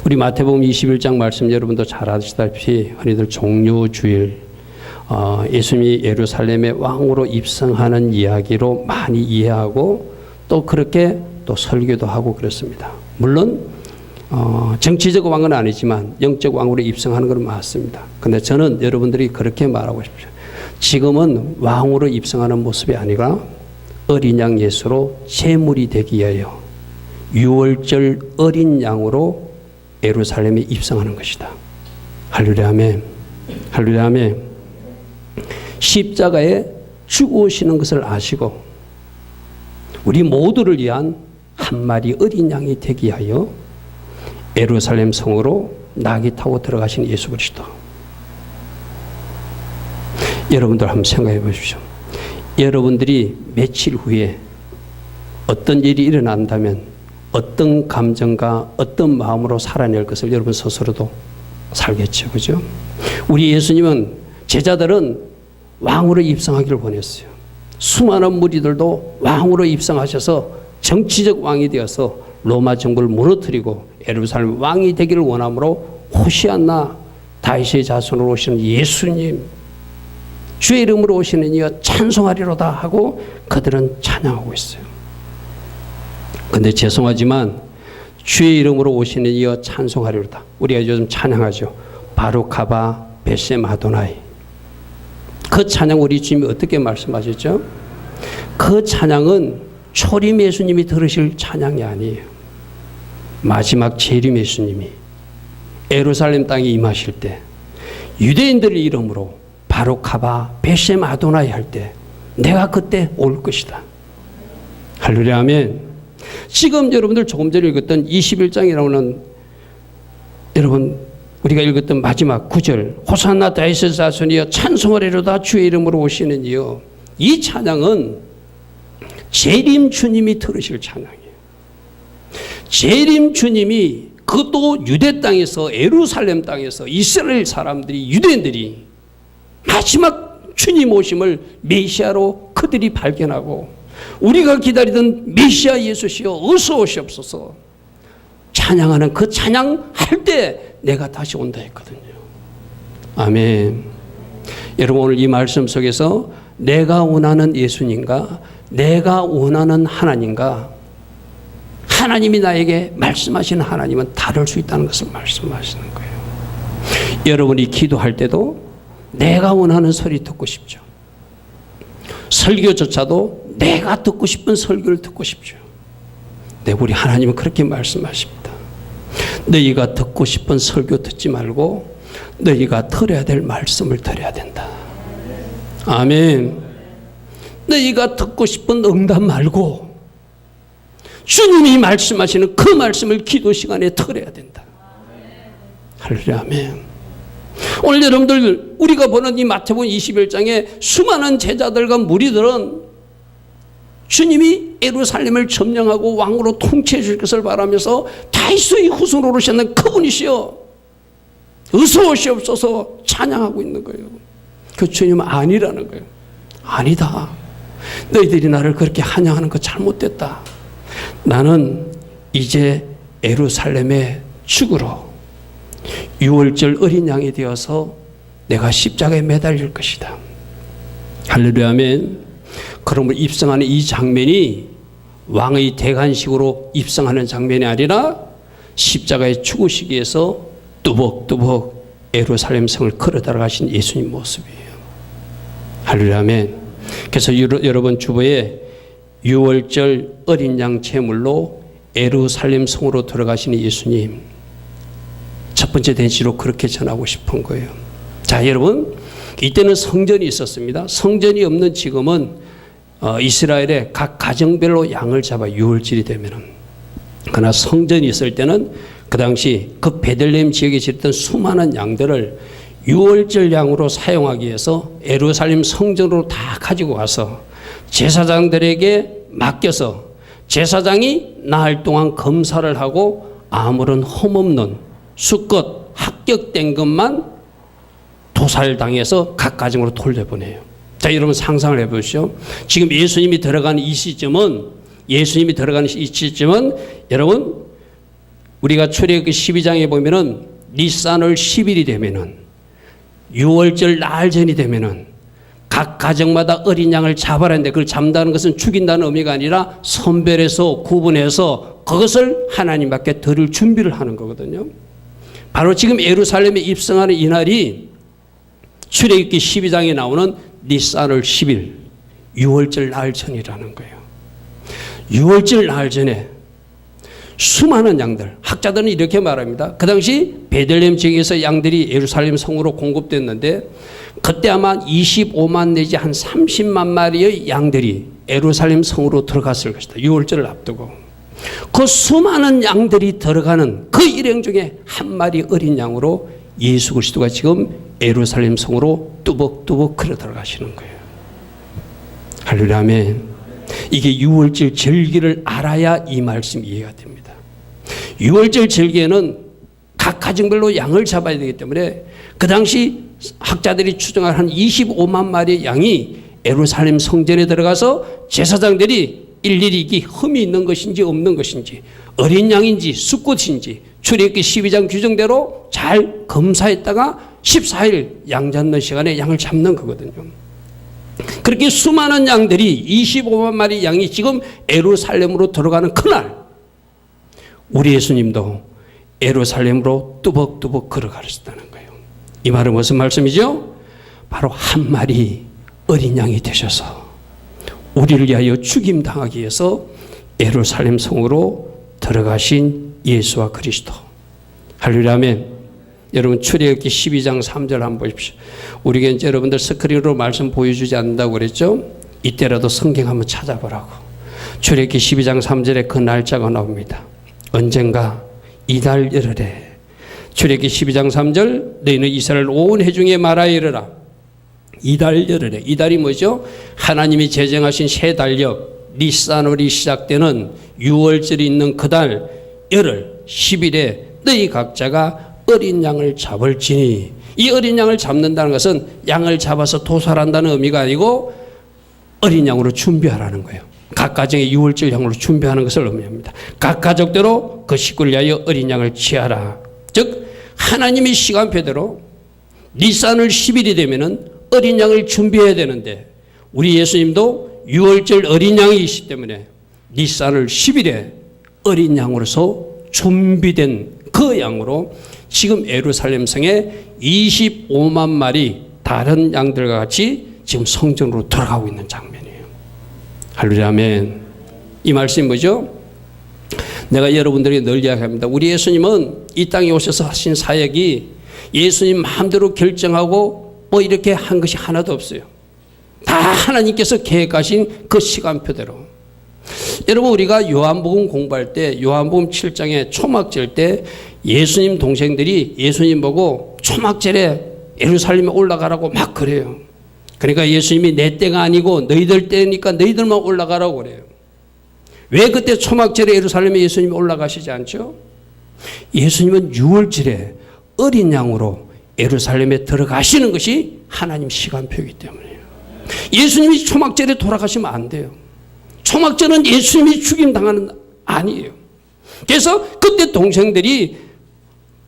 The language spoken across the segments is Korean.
우리 마태복음 21장 말씀 여러분도 잘 아시다시피 흔히들 종료주일 예수님이 예루살렘의 왕으로 입성하는 이야기로 많이 이해하고 또 그렇게 또 설교도 하고 그렇습니다. 물론 정치적 왕은 아니지만 영적 왕으로 입성하는 건 맞습니다. 근데 저는 여러분들이 그렇게 말하고 싶어요. 지금은 왕으로 입성하는 모습이 아니라 어린 양 예수로 제물이 되기 위하여 유월절 어린 양으로 예루살렘에 입성하는 것이다. 할렐루야 아멘. 할렐루야 아멘. 십자가에 죽으시는 것을 아시고 우리 모두를 위한 한 마리 어린 양이 되기 위하여 예루살렘 성으로 낙이 타고 들어가신 예수 그리스도. 여러분들 한번 생각해 보십시오. 여러분들이 며칠 후에 어떤 일이 일어난다면 어떤 감정과 어떤 마음으로 살아낼 것을 여러분 스스로도 살겠죠. 그죠? 우리 예수님은 제자들은 왕으로 입성하기를 원했어요. 수많은 무리들도 왕으로 입성하셔서 정치적 왕이 되어서 로마 정부를 무너뜨리고 예루살렘 왕이 되기를 원하므로 호시아나 다윗의 자손으로 오시는 예수님 주의 이름으로 오시는 이여 찬송하리로다 하고 그들은 찬양하고 있어요. 근데 죄송하지만 주의 이름으로 오시는 이여 찬송하리로다. 우리가 요즘 찬양하죠. 바룩하바 벳셈 아도나이. 그 찬양 우리 주님이 어떻게 말씀하셨죠? 그 찬양은 초림 예수님이 들으실 찬양이 아니에요. 마지막 재림 예수님이 예루살렘 땅에 임하실 때 유대인들의 이름으로 바룩하바 벳셈 아도나이 할 때 내가 그때 올 것이다. 할렐루야 아멘. 지금 여러분들 조금 전에 읽었던 21장이라고는 여러분 우리가 읽었던 마지막 9절 호산나 다윗의 자손이여 찬송하리로다 주의 이름으로 오시는 이여. 이 찬양은 재림 주님이 들으실 찬양이에요. 재림 주님이 그것도 유대 땅에서 예루살렘 땅에서 이스라엘 사람들이 유대인들이 마지막 주님 오심을 메시아로 그들이 발견하고 우리가 기다리던 메시아 예수시여 어서 오시옵소서 찬양하는 그 찬양할 때 내가 다시 온다 했거든요. 아멘. 여러분 오늘 이 말씀 속에서 내가 원하는 예수님과 내가 원하는 하나님과 하나님이 나에게 말씀하시는 하나님은 다를 수 있다는 것을 말씀하시는 거예요. 여러분이 기도할 때도 내가 원하는 소리 듣고 싶죠. 설교조차도 내가 듣고 싶은 설교를 듣고 싶죠. 네, 우리 하나님은 그렇게 말씀하십니다. 너희가 듣고 싶은 설교 듣지 말고 너희가 들어야 될 말씀을 들어야 된다. 아멘. 너희가 듣고 싶은 응답 말고 주님이 말씀하시는 그 말씀을 기도 시간에 들어야 된다. 할렐루야 아멘. 오늘 여러분들 우리가 보는 이 마태복음 21장에 수많은 제자들과 무리들은 주님이 예루살렘을 점령하고 왕으로 통치해 줄 것을 바라면서 다윗의 후손으로 오셨는 그분이시여 어서 오시옵소서 찬양하고 있는 거예요. 그 주님은 아니라는 거예요. 아니다. 너희들이 나를 그렇게 환영하는 거 잘못됐다. 나는 이제 예루살렘에 죽으러 유월절 어린 양이 되어서 내가 십자가에 매달릴 것이다. 할렐루야 아멘. 그러므로 입성하는 이 장면이 왕의 대관식으로 입성하는 장면이 아니라 십자가에 죽으시기 위해서 뚜벅뚜벅 예루살렘 성을 걸어 들어가신 예수님 모습이에요. 할렐루야 아멘. 그래서 여러분 주보에 유월절 어린 양 제물로 예루살렘 성으로 들어가시는 예수님 첫 번째 대지로 그렇게 전하고 싶은 거예요. 자 여러분 이때는 성전이 있었습니다. 성전이 없는 지금은 이스라엘의 각 가정별로 양을 잡아 유월절이 되면은 그러나 성전이 있을 때는 그 당시 그 베들레헴 지역에 지었던 수많은 양들을 유월절 양으로 사용하기 위해서 예루살렘 성전으로 다 가지고 가서 제사장들에게 맡겨서 제사장이 나흘 동안 검사를 하고 아무런 흠없는 수껏 합격된 것만 도살당해서 각 가정으로 돌려보내요. 자, 여러분 상상을 해보시죠. 지금 예수님이 들어가는 이 시점은 여러분 우리가 출애굽기 12장에 보면은 니산월 10일이 되면은 6월절 날 전이 되면은 각 가정마다 어린 양을 잡아라 했는데 그걸 잡는다는 것은 죽인다는 의미가 아니라 선별해서 구분해서 그것을 하나님께 드릴 준비를 하는 거거든요. 바로 지금 예루살렘에 입성하는 이 날이 출애굽기 12장에 나오는 니산월 10일 6월절 날 전이라는 거예요. 6월절 날 전에 수많은 양들, 학자들은 이렇게 말합니다. 그 당시 베들레헴 지역에서 양들이 예루살렘 성으로 공급됐는데 그때 아마 25만 내지 한 30만 마리의 양들이 예루살렘 성으로 들어갔을 것이다. 6월절을 앞두고. 그 수많은 양들이 들어가는 그 일행 중에 한 마리 어린 양으로 예수 그리스도가 지금 예루살렘 성으로 뚜벅뚜벅 걸어 들어가시는 거예요. 할렐루야 아멘. 이게 6월절 절기를 알아야 이 말씀 이해가 됩니다. 6월절 절기에는 각 가정별로 양을 잡아야 되기 때문에 그 당시 학자들이 추정한 한 25만 마리의 양이 예루살렘 성전에 들어가서 제사장들이 일일이 이게 흠이 있는 것인지 없는 것인지 어린 양인지 수컷인지 출애굽기 12장 규정대로 잘 검사했다가 14일 양 잡는 시간에 양을 잡는 거거든요. 그렇게 수많은 양들이 25만 마리 양이 지금 예루살렘으로 들어가는 그날 우리 예수님도 예루살렘으로 뚜벅뚜벅 걸어가셨다는 거예요. 이 말은 무슨 말씀이죠? 바로 한 마리 어린 양이 되셔서 우리를 위하여 죽임당하기 위해서 예루살렘 성으로 들어가신 예수와 그리스도. 할렐루야 아멘. 여러분 출애굽기 12장 3절 한번 보십시오. 우리가 이제 여러분들 스크린으로 말씀 보여주지 않는다고 그랬죠? 이때라도 성경 한번 찾아보라고. 출애굽기 12장 3절에 그 날짜가 나옵니다. 언젠가 이달 열흘에 출애굽기 12장 3절 너희는 이스라엘 온 회중에 말하여 이르라. 이달 열흘에 이달이 뭐죠? 하나님이 제정하신 새 달력 니산월이 시작되는 6월절이 있는 그달 열흘 10일에 너희 각자가 어린 양을 잡을지니 이 어린 양을 잡는다는 것은 양을 잡아서 도살한다는 의미가 아니고 어린 양으로 준비하라는 거예요. 각 가정의 6월절 양으로 준비하는 것을 의미합니다. 각 가족대로 그 식구를 위하여 어린 양을 취하라. 즉 하나님의 시간표대로 니산월 10일이 되면은 어린 양을 준비해야 되는데 우리 예수님도 6월절 어린 양이시기 때문에 니산월 10일에 어린 양으로서 준비된 그 양으로 지금 예루살렘 성에 25만 마리 다른 양들과 같이 지금 성전으로 들어가고 있는 장면이에요. 할렐루야 아멘. 이 말씀이 뭐죠? 내가 여러분들에게 늘 이야기합니다. 우리 예수님은 이 땅에 오셔서 하신 사역이 예수님 마음대로 결정하고 뭐 이렇게 한 것이 하나도 없어요. 다 하나님께서 계획하신 그 시간표대로. 여러분 우리가 요한복음 공부할 때 요한복음 7장에 초막절 때 예수님 동생들이 예수님 보고 초막절에 예루살렘에 올라가라고 막 그래요. 그러니까 예수님이 내 때가 아니고 너희들 때니까 너희들만 올라가라고 그래요. 왜 그때 초막절에 예루살렘에 예수님이 올라가시지 않죠? 예수님은 6월절에 어린 양으로 예루살렘에 들어가시는 것이 하나님 시간표이기 때문이에요. 예수님이 초막절에 돌아가시면 안 돼요. 초막절은 예수님이 죽임당하는 아니에요. 그래서 그때 동생들이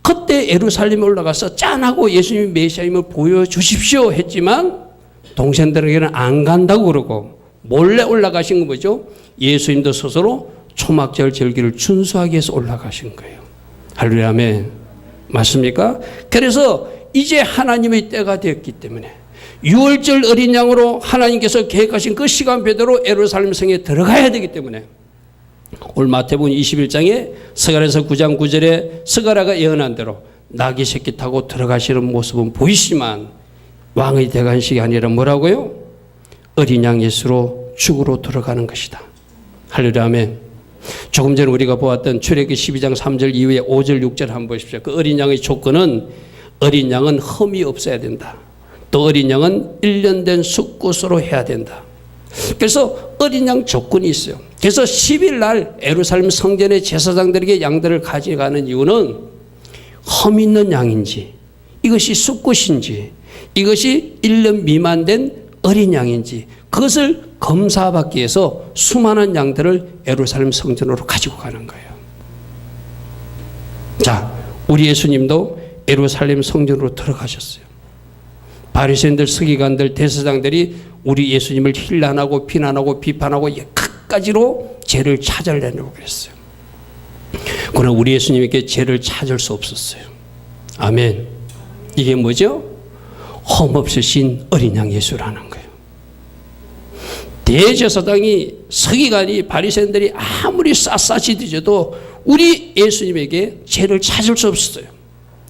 그때 예루살렘에 올라가서 짠하고 예수님이 메시아임을 보여주십시오 했지만 동생들에게는 안 간다고 그러고 몰래 올라가신 건 뭐죠? 예수님도 스스로 초막절 절기를 준수하기 위해서 올라가신 거예요. 할렐루야 아멘. 맞습니까? 그래서 이제 하나님의 때가 되었기 때문에 6월절 어린 양으로 하나님께서 계획하신 그 시간표대로 예루살렘 성에 들어가야 되기 때문에 오늘 마태복음 21장에 스가랴서 9장 9절에 스가랴가 예언한 대로 나귀 새끼 타고 들어가시는 모습은 보이시지만 왕의 대관식이 아니라 뭐라고요? 어린 양 예수로 죽으로 들어가는 것이다. 할렐루야 아멘. 조금 전에 우리가 보았던 출애굽기 12장 3절 이후에 5절 6절 한번 보십시오. 그 어린 양의 조건은 어린 양은 흠이 없어야 된다. 또 어린 양은 1년 된 숫굿으로 해야 된다. 그래서 어린 양 조건이 있어요. 그래서 10일 날 예루살렘 성전의 제사장들에게 양들을 가져가는 이유는 흠 있는 양인지 이것이 숫굿인지 이것이 1년 미만 된 어린 양인지 그것을 검사받기 위해서 수많은 양들을 예루살렘 성전으로 가지고 가는 거예요. 자, 우리 예수님도 예루살렘 성전으로 들어가셨어요. 바리새인들, 서기관들, 대제사장들이 우리 예수님을 힐난하고 비난하고 비판하고 갖가지로 죄를 찾아내려고 그랬어요. 그러나 우리 예수님에게 죄를 찾을 수 없었어요. 아멘. 이게 뭐죠? 흠없으신 어린 양 예수라는 거예요. 대제사장이, 서기관이, 바리새인들이 아무리 샅샅이 뒤져도 우리 예수님에게 죄를 찾을 수 없었어요.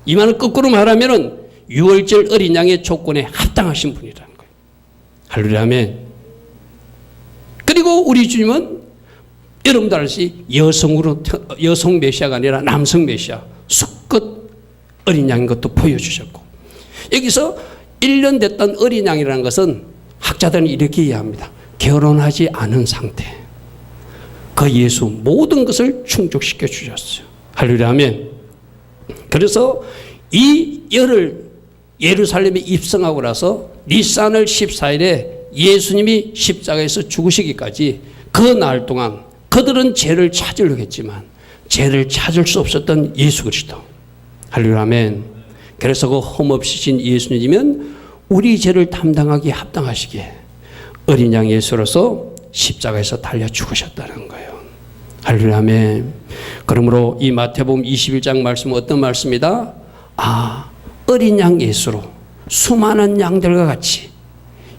이 말은 거꾸로 말하면은 유월절 어린 양의 조건에 합당하신 분이라는 거예요. 할렐루야, 아멘. 그리고 우리 주님은 여러분들 알듯이 여성 메시아가 아니라 남성 메시아, 수컷 어린 양인 것도 보여주셨고, 여기서 1년 됐던 어린 양이라는 것은 학자들은 이렇게 이해합니다. 결혼하지 않은 상태. 그 예수 모든 것을 충족시켜 주셨어요. 할렐루야, 아멘. 그래서 이 열을 예루살렘에 입성하고 나서 니산월 14일에 예수님이 십자가에서 죽으시기까지 그 날 동안 그들은 죄를 찾으려고 했지만 죄를 찾을 수 없었던 예수 그리스도. 할렐루야, 아멘. 그래서 그 흠없으신 예수님이면 우리 죄를 담당하기에 합당하시기에 어린 양 예수로서 십자가에서 달려 죽으셨다는 거예요. 할렐루야, 아멘. 그러므로 이 마태복음 21장 말씀은 어떤 말씀이다? 어린 양 예수로 수많은 양들과 같이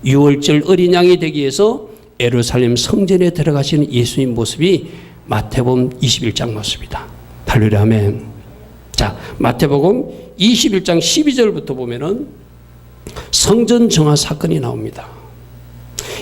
유월절 어린 양이 되기 위해서 예루살렘 성전에 들어가시는 예수님 모습이 마태복음 21장 모습이다. 할렐루야, 아멘. 자, 마태복음 21장 12절부터 보면은 성전 정화 사건이 나옵니다.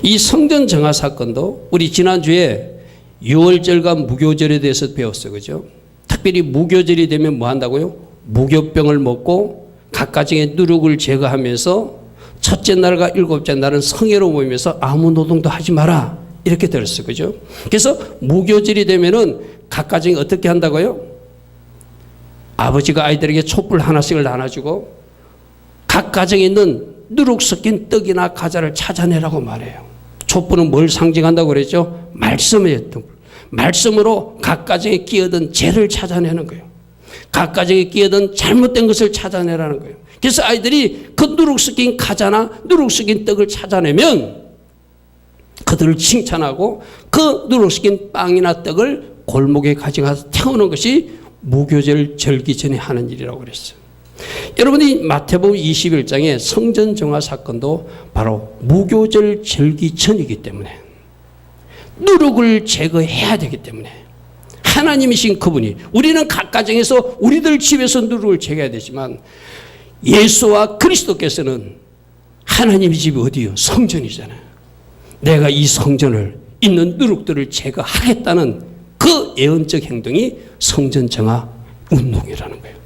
이 성전 정화 사건도 우리 지난주에 유월절과 무교절에 대해서 배웠어요. 그죠? 특별히 무교절이 되면 뭐 한다고요? 무교병을 먹고 각 가정의 누룩을 제거하면서 첫째 날과 일곱째 날은 성회로 모이면서 아무 노동도 하지 마라. 이렇게 들었어요. 그죠? 그래서 무교절이 되면은 각 가정이 어떻게 한다고요? 아버지가 아이들에게 촛불 하나씩을 나눠주고 각 가정에 있는 누룩 섞인 떡이나 과자를 찾아내라고 말해요. 촛불은 뭘 상징한다고 그랬죠? 말씀으로 각 가정에 끼어든 죄를 찾아내는 거예요. 각 가정에 끼어든 잘못된 것을 찾아내라는 거예요. 그래서 아이들이 그 누룩 섞인 과자나 누룩 섞인 떡을 찾아내면 그들을 칭찬하고 그 누룩 섞인 빵이나 떡을 골목에 가져가서 태우는 것이 무교절 절기 전에 하는 일이라고 그랬어요. 여러분이 마태복음 21장의 성전 정화 사건도 바로 무교절 절기 전이기 때문에 누룩을 제거해야 되기 때문에 하나님이신 그분이 우리는 각 가정에서 우리들 집에서 누룩을 제거해야 되지만 예수와 그리스도께서는 하나님의 집이 어디요? 성전이잖아요. 내가 이 성전을 있는 누룩들을 제거하겠다는 그 예언적 행동이 성전 정화 운동이라는 거예요.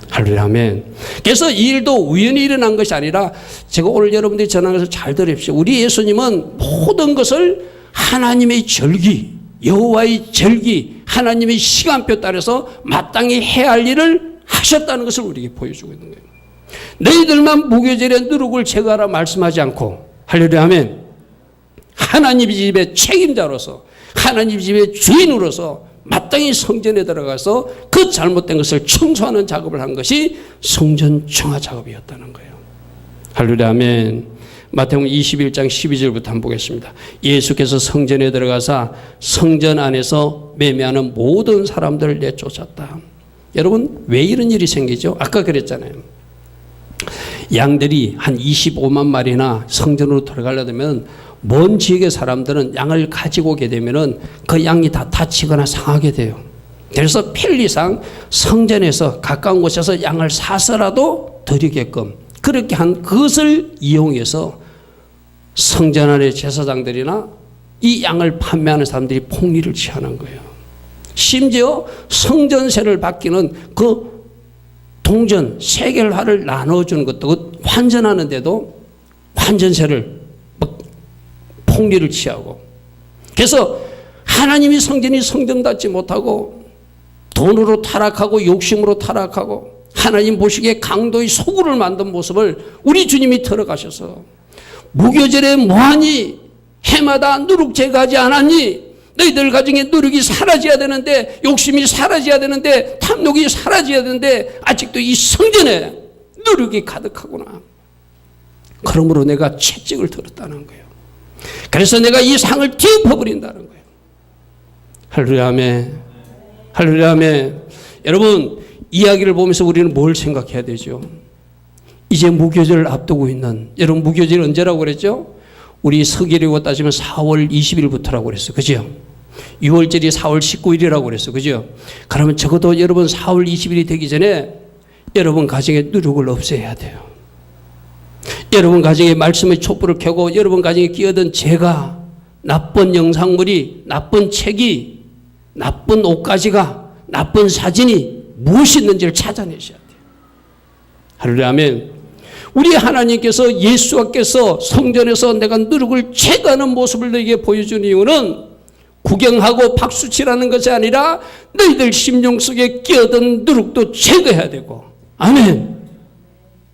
할렐루야, 아멘. 그래서 이 일도 우연히 일어난 것이 아니라 제가 오늘 여러분들이 전하는 것을 잘 들으십시오. 우리 예수님은 모든 것을 하나님의 절기, 여호와의 절기, 하나님의 시간표 따라서 마땅히 해야 할 일을 하셨다는 것을 우리에게 보여주고 있는 거예요. 너희들만 무교절에 누룩을 제거하라 말씀하지 않고, 할렐루야, 아멘. 하나님 집의 책임자로서 하나님 집의 주인으로서 마땅히 성전에 들어가서 그 잘못된 것을 청소하는 작업을 한 것이 성전 정화 작업이었다는 거예요. 할렐루야, 아멘. 마태복음 21장 12절부터 한번 보겠습니다. 예수께서 성전에 들어가사 성전 안에서 매매하는 모든 사람들을 내쫓았다. 여러분, 왜 이런 일이 생기죠? 아까 그랬잖아요. 양들이 한 25만 마리나 성전으로 들어가려면 먼 지역의 사람들은 양을 가지고 오게 되면은 그 양이 다 다치거나 상하게 돼요. 그래서 편리상 성전에서 가까운 곳에서 양을 사서라도 드리게끔 그렇게 한 그것을 이용해서 성전 안의 제사장들이나 이 양을 판매하는 사람들이 폭리를 취하는 거예요. 심지어 성전세를 받기는 그 동전 세겔화를 나눠주는 것도 환전하는데도 환전세를 폭리를 취하고, 그래서 하나님이 성전이 성전답지 못하고 돈으로 타락하고 욕심으로 타락하고 하나님 보시기에 강도의 소굴을 만든 모습을 우리 주님이 들어가셔서 무교절에 뭐하니? 해마다 누룩 제거하지 않았니? 너희들 가정에 누룩이 사라져야 되는데, 욕심이 사라져야 되는데, 탐욕이 사라져야 되는데 아직도 이 성전에 누룩이 가득하구나. 그러므로 내가 채찍을 들었다는 거예요. 그래서 내가 이 상을 뒤엎어버린다는 거예요. 할렐루야 아멘. 할렐루야 아멘. 여러분, 이야기를 보면서 우리는 뭘 생각해야 되죠? 이제 무교절을 앞두고 있는, 여러분 무교절이 언제라고 그랬죠? 우리 서기리고 따지면 4월 20일부터라고 그랬어. 그죠? 6월절이 4월 19일이라고 그랬어. 그죠? 그러면 적어도 여러분 4월 20일이 되기 전에 여러분 가정에 누룩을 없애야 돼요. 여러분 가정에 말씀의 촛불을 켜고 여러분 가정에 끼어든 죄가, 나쁜 영상물이, 나쁜 책이, 나쁜 옷가지가, 나쁜 사진이 무엇이 있는지를 찾아내셔야 돼요. 할렐루야 아멘. 우리 하나님께서, 예수께서 성전에서 내가 누룩을 제거하는 모습을 너에게 보여준 이유는 구경하고 박수치라는 것이 아니라 너희들 심령 속에 끼어든 누룩도 제거해야 되고, 아멘.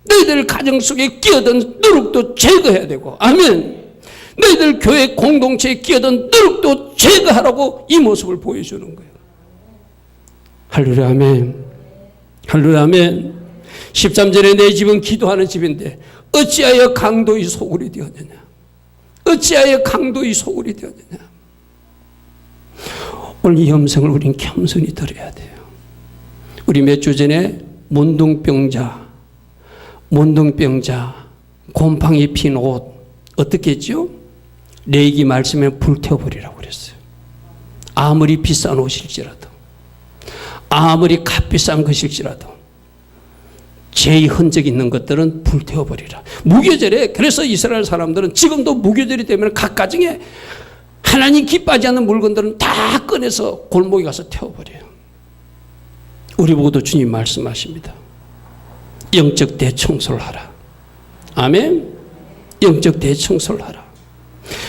너희들 가정 속에 끼어든 누룩도 제거해야 되고, 아멘. 너희들 교회 공동체에 끼어든 누룩도 제거하라고 이 모습을 보여주는 거예요. 할렐루야 아멘. 할렐루야 아멘. 13절에 내 집은 기도하는 집인데 어찌하여 강도의 소굴이 되었느냐. 어찌하여 강도의 소굴이 되었느냐. 오늘 이 음성을 우린 겸손히 들어야 돼요. 우리 몇 주 전에 문둥병자, 곰팡이 핀 옷 어떻게 했죠? 레위기 말씀에 불태워버리라고 그랬어요. 아무리 비싼 옷일지라도, 아무리 값비싼 것일지라도 죄의 흔적이 있는 것들은 불태워버리라. 무교절에, 그래서 이스라엘 사람들은 지금도 무교절이 되면 각 가정에 하나님 기뻐하지 않는 물건들은 다 꺼내서 골목에 가서 태워버려요. 우리 보고도 주님 말씀하십니다. 영적 대청소를 하라. 아멘. 영적 대청소를 하라.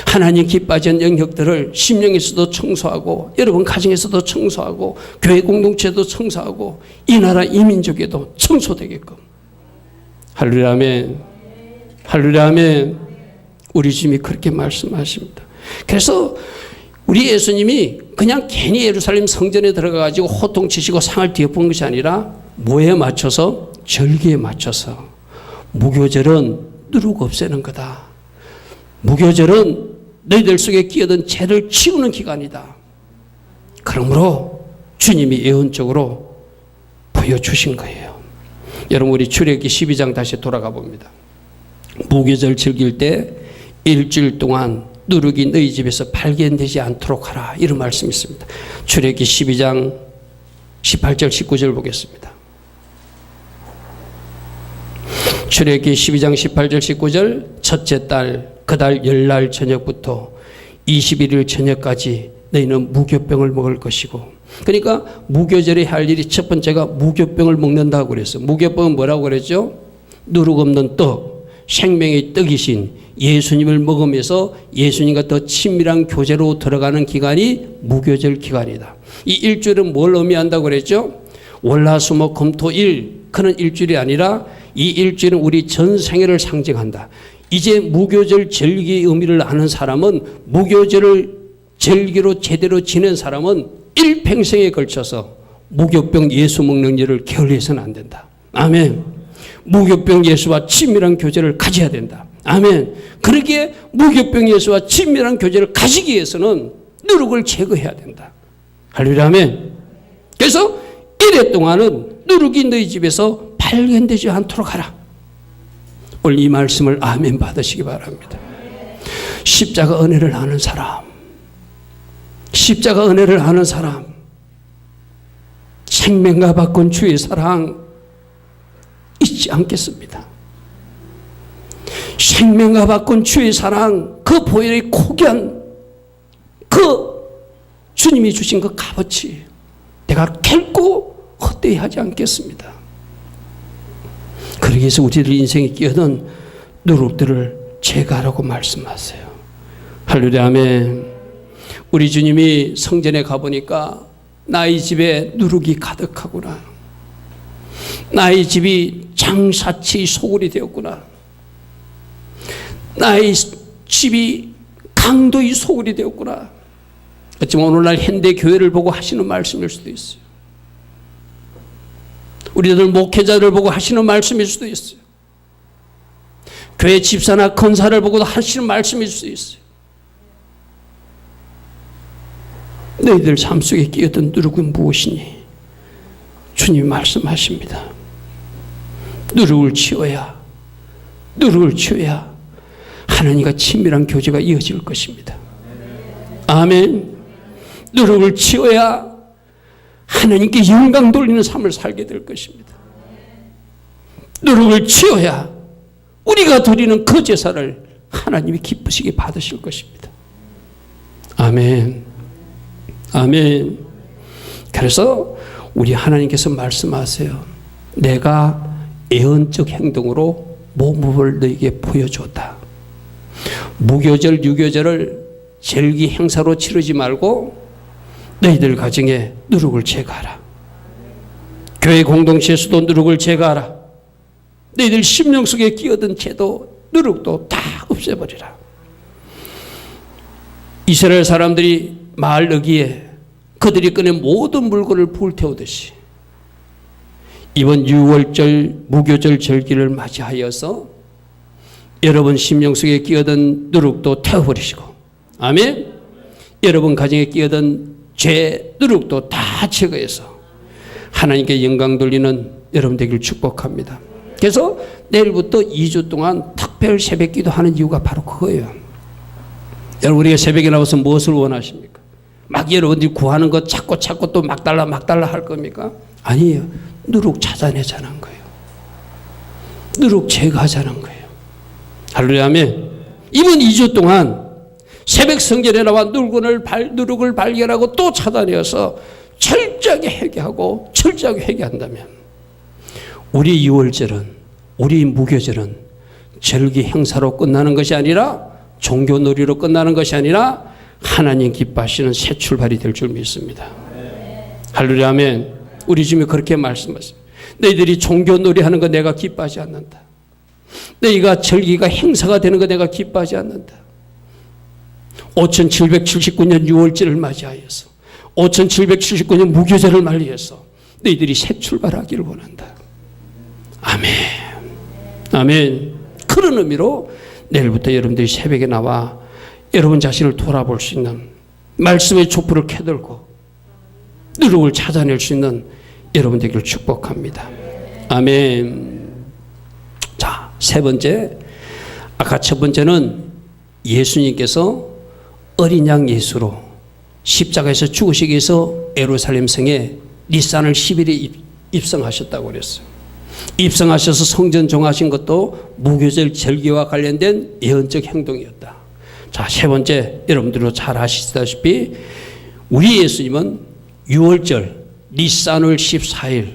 하나님 기뻐하지 않는 영역들을 심령에서도 청소하고, 여러분 가정에서도 청소하고, 교회 공동체도 청소하고, 이 나라 이 민족에도 청소되게끔. 할렐루야 아멘. 할렐루야 아멘. 우리 주님이 그렇게 말씀하십니다. 그래서 우리 예수님이 그냥 괜히 예루살렘 성전에 들어가가지고 호통치시고 상을 뒤엎은 것이 아니라 뭐에 맞춰서? 절기에 맞춰서. 무교절은 누룩 없애는 거다. 무교절은 너희들 속에 끼어든 죄를 치우는 기간이다. 그러므로 주님이 예언적으로 보여주신 거예요. 여러분, 우리 출애굽기 12장 다시 돌아가 봅니다. 무교절 즐길 때 일주일 동안 누룩이 너희 집에서 발견되지 않도록 하라. 이런 말씀이 있습니다. 출애굽기 12장 18절 19절 보겠습니다. 출애굽기 12장 18절 19절 첫째 달 그 달 열날 저녁부터 21일 저녁까지 너희는 무교병을 먹을 것이고, 그러니까 무교절에 할 일이 첫 번째가 무교병을 먹는다고 그랬어요. 무교병은 뭐라고 그랬죠? 누룩 없는 떡, 생명의 떡이신 예수님을 먹으면서 예수님과 더 친밀한 교제로 들어가는 기간이 무교절 기간이다. 이 일주일은 뭘 의미한다고 그랬죠? 월화수목 금토일, 그런 일주일이 아니라 이 일주일은 우리 전 생애를 상징한다. 이제 무교절 절기의 의미를 아는 사람은, 무교절을 절기로 제대로 지낸 사람은 일평생에 걸쳐서 무교병 예수 먹는 일을 게을리해서는 안 된다. 아멘. 무교병 예수와 친밀한 교제를 가져야 된다. 아멘. 그렇게 무교병 예수와 친밀한 교제를 가지기 위해서는 누룩을 제거해야 된다. 할렐루야 아멘. 그래서 1회 동안은 누룩이 너희 집에서 발견되지 않도록 하라. 오늘 이 말씀을 아멘 받으시기 바랍니다. 십자가 은혜를 아는 사람, 십자가 은혜를 아는 사람, 생명과 바꾼 주의 사랑 잊지 않겠습니다. 생명과 바꾼 주의 사랑, 그 보혈의 고귀한 그 주님이 주신 그 값어치 내가 결코 헛되이 하지 않겠습니다. 그러기 위해서 우리들 인생에 끼어든 누룩들을 제거하라고 말씀하세요. 할렐루야 아멘. 우리 주님이 성전에 가보니까 나의 집에 누룩이 가득하구나. 나의 집이 장사치 소굴이 되었구나. 나의 집이 강도의 소굴이 되었구나. 어쩌면 오늘날 현대 교회를 보고 하시는 말씀일 수도 있어요. 우리들 목회자를 보고 하시는 말씀일 수도 있어요. 교회 집사나 권사를 보고도 하시는 말씀일 수도 있어요. 너희들 삶 속에 끼어든 누룩은 무엇이니? 주님이 말씀하십니다. 누룩을 치워야 하나님과 친밀한 교제가 이어질 것입니다. 아멘. 누룩을 치워야 하나님께 영광 돌리는 삶을 살게 될 것입니다. 누룩을 치워야 우리가 드리는 그 제사를 하나님이 기쁘시게 받으실 것입니다. 아멘. 아멘. 그래서 우리 하나님께서 말씀하세요. 내가 예언적 행동으로 모범을 너에게 보여줬다. 무교절, 유교절을 절기 행사로 치르지 말고 너희들 가정에 누룩을 제거하라. 교회 공동체에서도 누룩을 제거하라. 너희들 심령 속에 끼어든 죄도 누룩도 다 없애버리라. 이스라엘 사람들이 마을 어기에 그들이 꺼낸 모든 물건을 불태우듯이 이번 6월절 무교절 절기를 맞이하여서 여러분 심령 속에 끼어든 누룩도 태워버리시고, 아멘. 여러분 가정에 끼어든 죄 누룩도 다 제거해서 하나님께 영광 돌리는 여러분 되길 축복합니다. 그래서 내일부터 2주 동안 특별 새벽 기도하는 이유가 바로 그거예요. 여러분 우리가 새벽에 나와서 무엇을 원하십니까? 막 여러분들이 구하는 것 찾고 또 막 달라 할 겁니까? 아니에요. 누룩 찾아내자는 거예요. 누룩 제거하자는 거예요. 할렐루야. 아멘. 이번 2주 동안 새벽 성전에 나와 누룩을 발견하고 또 찾아내어서 철저하게 회개하고 철저하게 회개한다면 우리 6월절은, 우리 무교절은 절기 행사로 끝나는 것이 아니라 종교놀이로 끝나는 것이 아니라 하나님 기뻐하시는 새 출발이 될 줄 믿습니다. 할렐루야. 아멘. 우리 주님이 그렇게 말씀하십니다. 너희들이 종교놀이 하는 거 내가 기뻐하지 않는다. 너희가 절기가 행사가 되는 거 내가 기뻐하지 않는다. 5779년 6월절을 맞이하여서 5779년 무교절을 맞이해서 너희들이 새 출발하기를 원한다. 아멘. 아멘. 그런 의미로 내일부터 여러분들이 새벽에 나와 여러분 자신을 돌아볼 수 있는 말씀의 촛불을 켜들고 누룩을 찾아낼 수 있는 여러분 되기를 축복합니다. 아멘. 자, 세 번째. 아까 첫 번째는 예수님께서 어린 양 예수로 십자가에서 죽으시기 위해서 예루살렘 성에 니산을 10일에 입성하셨다고 그랬어요. 입성하셔서 성전 정하신 것도 무교절 절기와 관련된 예언적 행동이었다. 자, 세 번째, 여러분들도 잘 아시다시피 우리 예수님은 6월절 니산월 14일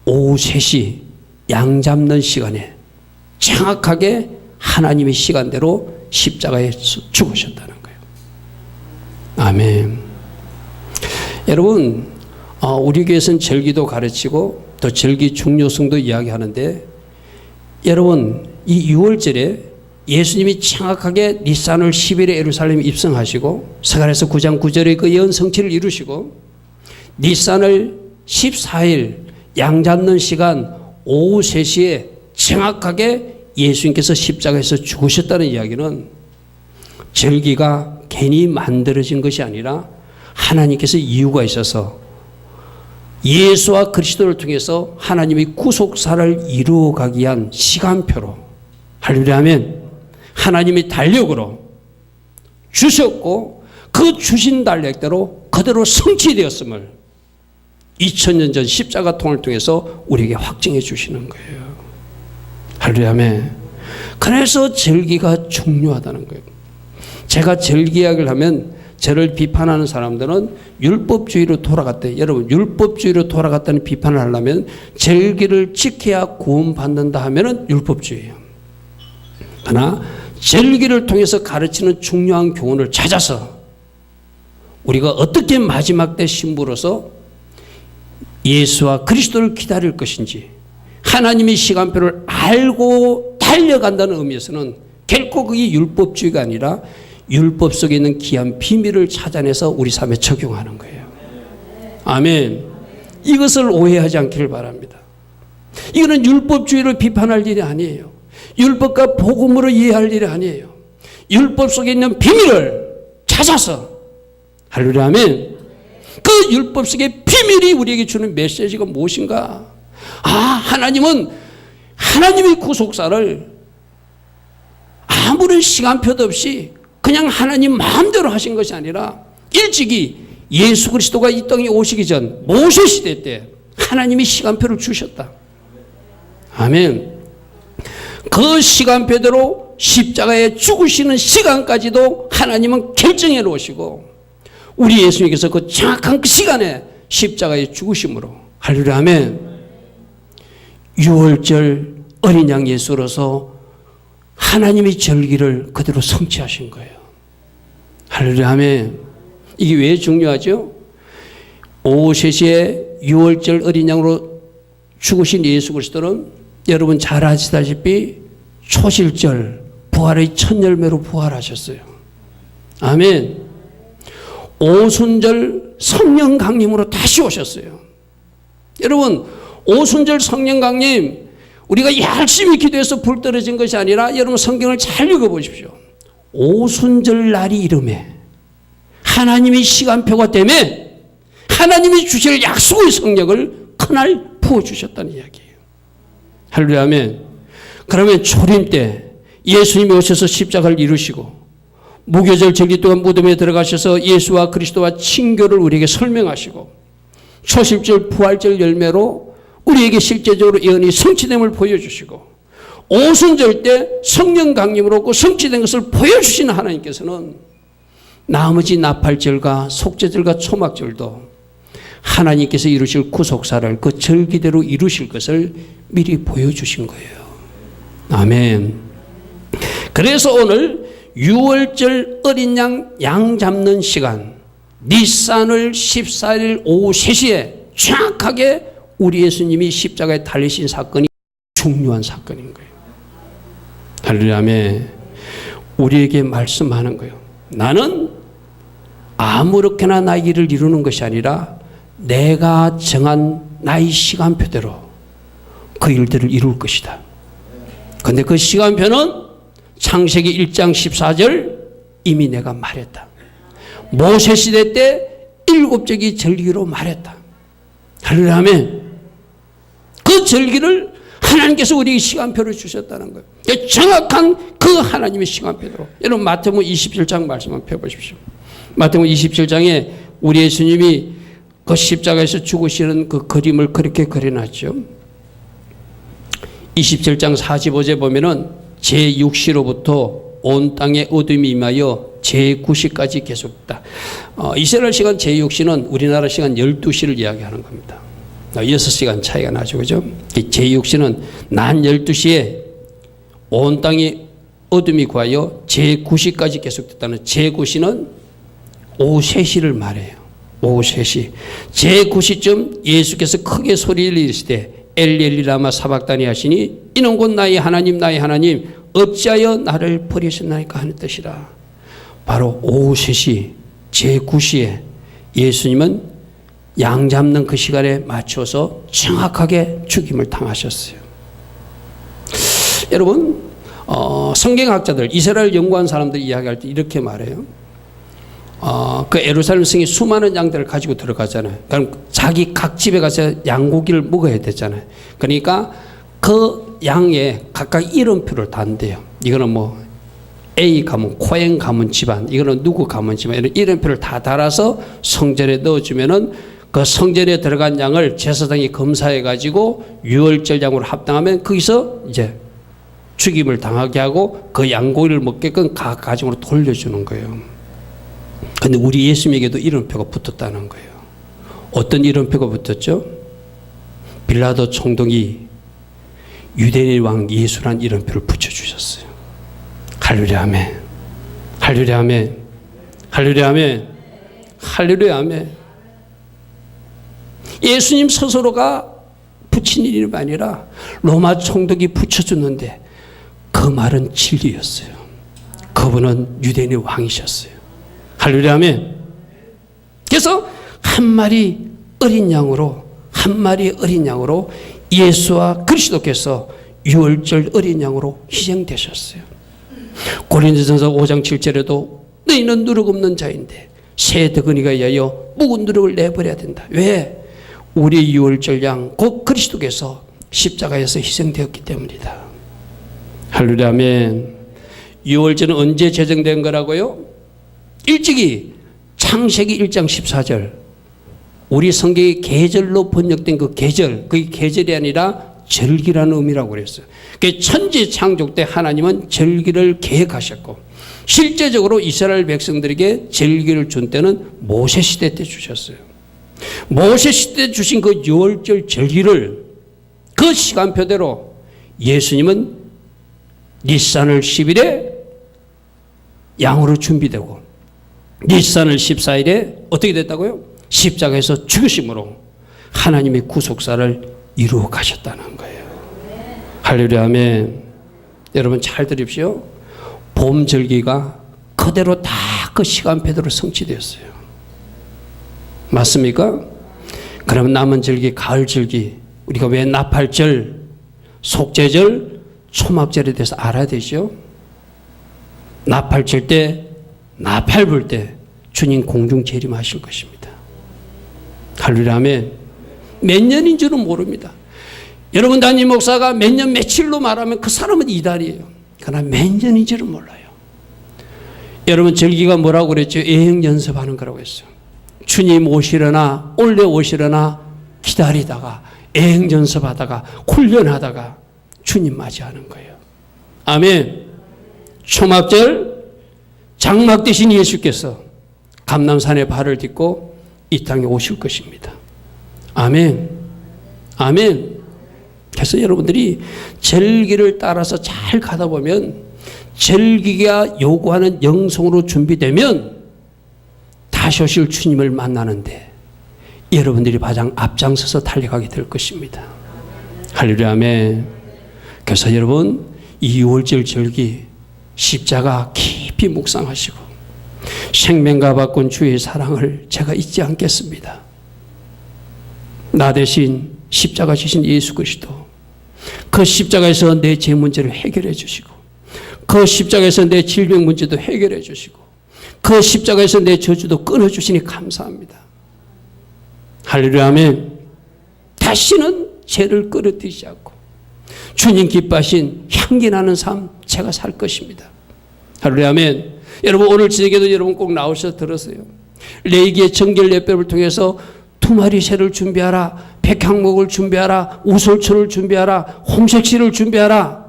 오후 3시 양 잡는 시간에 정확하게 하나님의 시간대로 십자가에 죽으셨다는 거예요. 아멘. 여러분, 우리 교회에서는 절기도 가르치고 또 절기 중요성도 이야기하는데, 여러분 이 6월절에 예수님이 정확하게 니산월 10일에 예루살렘에 입성하시고 스가랴서 9장 9절의 그 예언 성취를 이루시고 니산월 14일 양 잡는 시간 오후 3시에 정확하게 예수님께서 십자가에서 죽으셨다는 이야기는 절기가 괜히 만들어진 것이 아니라 하나님께서 이유가 있어서 예수와 그리스도를 통해서 하나님이 구속사를 이루어가기 위한 시간표로, 할렐루야. 아멘. 하나님이 달력으로 주셨고 그 주신 달력대로 그대로 성취되었음을 2000년 전 십자가 통을 통해서 우리에게 확증해 주시는 거예요. 할렐루야. 아멘. 그래서 절기가 중요하다는 거예요. 제가 절기 이야기를 하면 저를 비판하는 사람들은 율법주의로 돌아갔대. 여러분, 율법주의로 돌아갔다는 비판을 하려면 절기를 지켜야 구원받는다 하면은 율법주의예요. 그러나 절기를 통해서 가르치는 중요한 교훈을 찾아서 우리가 어떻게 마지막 때 신부로서 예수와 그리스도를 기다릴 것인지 하나님의 시간표를 알고 달려간다는 의미에서는 결코 그게 율법주의가 아니라 율법 속에 있는 귀한 비밀을 찾아내서 우리 삶에 적용하는 거예요. 아멘. 이것을 오해하지 않기를 바랍니다. 이거는 율법주의를 비판할 일이 아니에요. 율법과 복음으로 이해할 일이 아니에요. 율법 속에 있는 비밀을 찾아서, 할렐루야, 아멘. 그 율법 속의 비밀이 우리에게 주는 메시지가 무엇인가? 하나님은 하나님의 구속사를 아무런 시간표도 없이 그냥 하나님 마음대로 하신 것이 아니라 일찍이 예수 그리스도가 이 땅에 오시기 전 모세 시대 때 하나님이 시간표를 주셨다. 아멘. 그 시간표대로 십자가에 죽으시는 시간까지도 하나님은 결정해 놓으시고 우리 예수님께서 그 정확한 그 시간에 십자가에 죽으심으로, 할렐루야, 아멘. 유월절 어린 양 예수로서 하나님의 절기를 그대로 성취하신 거예요. 할렐루야, 아멘. 이게 왜 중요하죠? 오세시에 유월절 어린 양으로 죽으신 예수 그리스도는 여러분 잘 아시다시피 초실절 부활의 첫 열매로 부활하셨어요. 아멘. 오순절 성령 강림으로 다시 오셨어요. 여러분, 오순절 성령 강림, 우리가 열심히 기도해서 불 떨어진 것이 아니라 여러분 성경을 잘 읽어보십시오. 오순절 날이 이름에 하나님의 시간표가 때문에 하나님이 주실 약속의 성령을 그날 부어주셨다는 이야기예요. 할렐루야, 아멘. 그러면 초림 때 예수님이 오셔서 십자가를 이루시고 무교절 절기 동안 무덤에 들어가셔서 예수와 그리스도와 친교를 우리에게 설명하시고 초실절 부활절 열매로 우리에게 실제적으로 예언이 성취됨을 보여주시고 오순절 때 성령 강림으로 그 성취된 것을 보여주시는 하나님께서는 나머지 나팔절과 속죄절과 초막절도 하나님께서 이루실 구속사를 그 절기대로 이루실 것을 미리 보여주신 거예요. 아멘. 그래서 오늘 유월절 어린 양 잡는 시간 니산월 14일 오후 3시에 정확하게 우리 예수님이 십자가에 달리신 사건이 중요한 사건인 거예요. 할렐루야, 아멘. 우리에게 말씀하는 거예요. 나는 아무렇게나 나의 일을 이루는 것이 아니라 내가 정한 나의 시간표대로 그 일들을 이룰 것이다. 그런데 그 시간표는 창세기 1장 14절 이미 내가 말했다. 모세 시대 때 7적이 절기로 말했다. 할렐루야, 아멘. 그 절기를 하나님께서 우리에게 시간표를 주셨다는 거예요. 정확한 그 하나님의 시간표대로. 여러분 마태복음 27장 말씀 한번 펴보십시오. 마태복음 27장에 우리 예수님이 그 십자가에서 죽으시는 그 그림을 그렇게 그려놨죠. 27장 45절 보면은 제6시로부터 온 땅에 어둠이 임하여 제9시까지 계속됐다. 이스라엘 시간 제6시는 우리나라 시간 12시를 이야기하는 겁니다. 6시간 차이가 나죠. 그죠? 제6시는 낮 12시에 온 땅에 어둠이 구하여 제9시까지 계속됐다는 제9시는 오후 3시를 말해요. 오후 3시. 제9시쯤 예수께서 크게 소리를 이르시되 엘리 라마 사박다니 하시니 이는 곧 나의 하나님 나의 하나님 어찌하여 나를 버리셨나이까 하는 뜻이라. 바로 오후 3시 제9시에 예수님은 양 잡는 그 시간에 맞춰서 정확하게 죽임을 당하셨어요. 여러분 성경학자들 이스라엘 연구한 사람들이 이야기할 때 이렇게 말해요. 그 예루살렘 성에 수많은 양들을 가지고 들어가잖아요. 그럼 자기 각 집에 가서 양고기를 먹어야 되잖아요. 그러니까 그 양에 각각 이름표를 단대요. 이거는 뭐 A 가문, 코엔 가문 집안, 이거는 누구 가문 집안, 이런 이름표를 다 달아서 성전에 넣어주면은 그 성전에 들어간 양을 제사장이 검사해 가지고 유월절 양으로 합당하면 거기서 이제 죽임을 당하게 하고 그 양고기를 먹게끔 각 가정으로 돌려주는 거예요. 근데 우리 예수님에게도 이름표가 붙었다는 거예요. 어떤 이름표가 붙었죠? 빌라도 총독이 유대인의 왕 예수란 이름표를 붙여주셨어요. 할렐루야, 아멘. 할렐루야, 아멘. 할렐루야, 아멘. 할렐루야, 아멘. 예수님 스스로가 붙인 이름이 아니라 로마 총독이 붙여줬는데 그 말은 진리였어요. 그분은 유대인의 왕이셨어요. 할렐루야 아멘. 그래서 한 마리 어린 양으로 예수와 그리스도께서 유월절 어린 양으로 희생되셨어요. 고린도전서 5장 7절에도 너희는 누룩 없는 자인데 새 덕은이가 여여 묵은 누룩을 내버려야 된다. 왜? 우리 유월절 양 곧 그리스도께서 십자가에서 희생되었기 때문이다. 할렐루야 아멘. 유월절은 언제 제정된 거라고요? 일찍이 창세기 1장 14절 우리 성경의 계절로 번역된 그 계절, 그게 계절이 아니라 절기라는 의미라고 그랬어요. 천지 창조 때 하나님은 절기를 계획하셨고 실제적으로 이스라엘 백성들에게 절기를 준 때는 모세 시대 때 주셨어요. 모세 시대 주신 그 유월절 절기를 그 시간표대로 예수님은 니산을 10일에 양으로 준비되고 니산을 14일에 어떻게 됐다고요? 십자가에서 죽으심으로 하나님의 구속사를 이루어 가셨다는 거예요. 할렐루야 아멘. 여러분 잘 들으십시오. 봄 절기가 그대로 다 그 시간표대로 성취되었어요. 맞습니까? 그러면 남은 절기, 가을 절기, 우리가 왜 나팔절, 속죄절, 초막절에 대해서 알아야 되죠. 나팔 칠 때, 나팔 불 때 주님 공중 재림하실 것입니다. 할렐루야 아멘. 몇 년인 줄은 모릅니다. 여러분 담임 목사가 몇 년 며칠로 말하면 그 사람은 이달이에요. 그러나 몇 년인 줄은 몰라요. 여러분 절기가 뭐라고 그랬죠? 예행 연습하는 거라고 했어요. 주님 오시려나 올래 오시려나 기다리다가 예행 연습하다가 훈련하다가 주님 맞이하는 거예요. 아멘. 초막절 장막 되신 예수께서 감람산에 발을 딛고 이 땅에 오실 것입니다. 아멘. 아멘. 그래서 여러분들이 절기를 따라서 잘 가다 보면 절기가 요구하는 영성으로 준비되면 다시 오실 주님을 만나는데 여러분들이 가장 앞장서서 달려가게 될 것입니다. 할렐루야 아멘. 그래서 여러분 이 유월절 절기 십자가 깊이 묵상하시고 생명과 바꾼 주의 사랑을 제가 잊지 않겠습니다. 나 대신 십자가 지신 예수 그리스도, 그 십자가에서 내 죄 문제를 해결해 주시고 그 십자가에서 내 질병 문제도 해결해 주시고 그 십자가에서 내 저주도 끊어주시니 감사합니다. 할렐루야 아멘. 다시는 죄를 끌어들이지 않고 주님 기뻐하신 향기나는 삶 제가 살 것입니다. 할렐루야 아멘. 여러분 오늘 저녁에도 여러분 꼭 나오셔서 들었어요. 레위기의 정결 예법을 통해서 2마리 새를 준비하라, 백향목을 준비하라, 우솔초를 준비하라, 홍색실을 준비하라.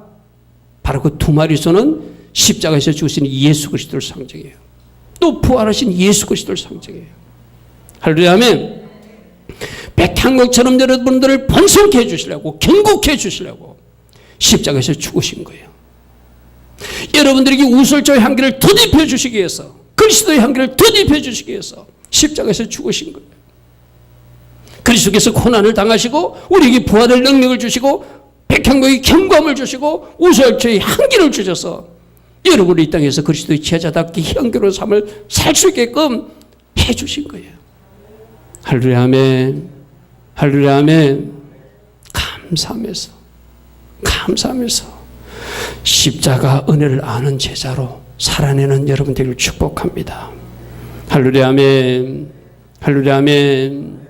바로 그 2마리 소는 십자가에서 죽으신 예수 그리스도를 상징해요. 또 부활하신 예수 그리스도를 상징해요. 할렐루야 아멘. 백향목처럼 여러분들을 번성케 해주시려고, 경고케 해주시려고 십자가에서 죽으신 거예요. 여러분들에게 우솔초의 향기를 덧입혀 주시기 위해서, 그리스도의 향기를 덧입혀 주시기 위해서 십자가에서 죽으신 거예요. 그리스도께서 고난을 당하시고 우리에게 부활의 능력을 주시고 백향목의 경고함을 주시고 우솔초의 향기를 주셔서 여러분을 이 땅에서 그리스도의 제자답게 향기로운 삶을 살 수 있게끔 해주신 거예요. 할렐루야 아멘. 할렐루야 아멘. 감사하면서 십자가 은혜를 아는 제자로 살아내는 여러분들을 축복합니다. 할렐루야 아멘. 할렐루야 아멘.